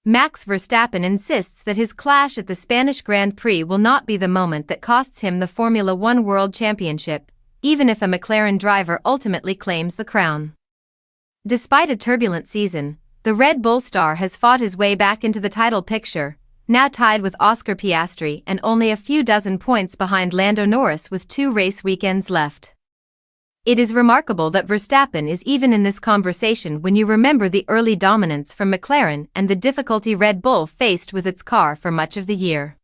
Max Verstappen insists that his clash at the Spanish Grand Prix will not be the moment that costs him the Formula One World Championship, even if a McLaren driver ultimately claims the crown. Despite a turbulent season, the Red Bull star has fought his way back into the title picture, now tied with Oscar Piastri and only a few dozen points behind Lando Norris with 2 race weekends left. It is remarkable that Verstappen is even in this conversation when you remember the early dominance from McLaren and the difficulty Red Bull faced with its car for much of the year.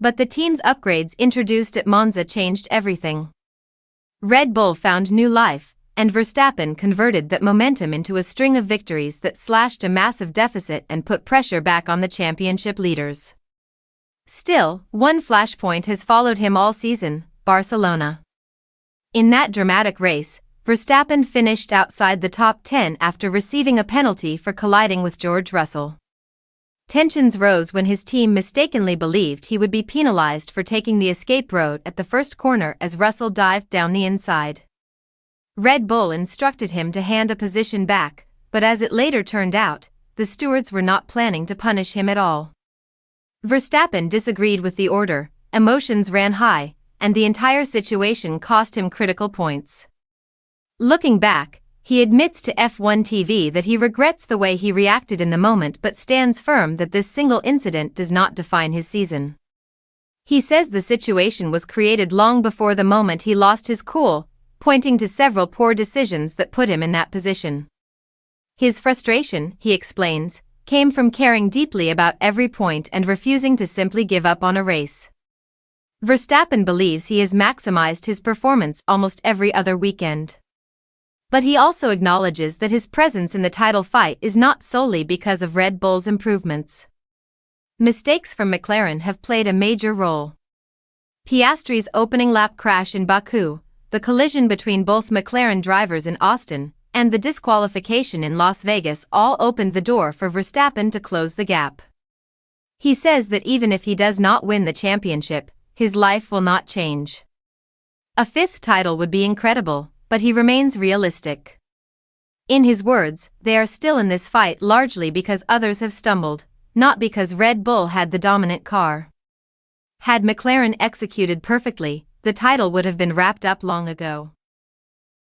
But the team's upgrades introduced at Monza changed everything. Red Bull found new life, and Verstappen converted that momentum into a string of victories that slashed a massive deficit and put pressure back on the championship leaders. Still, one flashpoint has followed him all season: Barcelona. In that dramatic race, Verstappen finished outside the top 10 after receiving a penalty for colliding with George Russell. Tensions rose when his team mistakenly believed he would be penalized for taking the escape road at the first corner as Russell dived down the inside. Red Bull instructed him to hand a position back, but as it later turned out, the stewards were not planning to punish him at all. Verstappen disagreed with the order, emotions ran high, and the entire situation cost him critical points. Looking back, he admits to F1 TV that he regrets the way he reacted in the moment but stands firm that this single incident does not define his season. He says the situation was created long before the moment he lost his cool, pointing to several poor decisions that put him in that position. His frustration, he explains, came from caring deeply about every point and refusing to simply give up on a race. Verstappen believes he has maximized his performance almost every other weekend. But he also acknowledges that his presence in the title fight is not solely because of Red Bull's improvements. Mistakes from McLaren have played a major role. Piastri's opening lap crash in Baku, the collision between both McLaren drivers in Austin, and the disqualification in Las Vegas all opened the door for Verstappen to close the gap. He says that even if he does not win the championship, his life will not change. A 5th title would be incredible, but he remains realistic. In his words, they are still in this fight largely because others have stumbled, not because Red Bull had the dominant car. Had McLaren executed perfectly, the title would have been wrapped up long ago.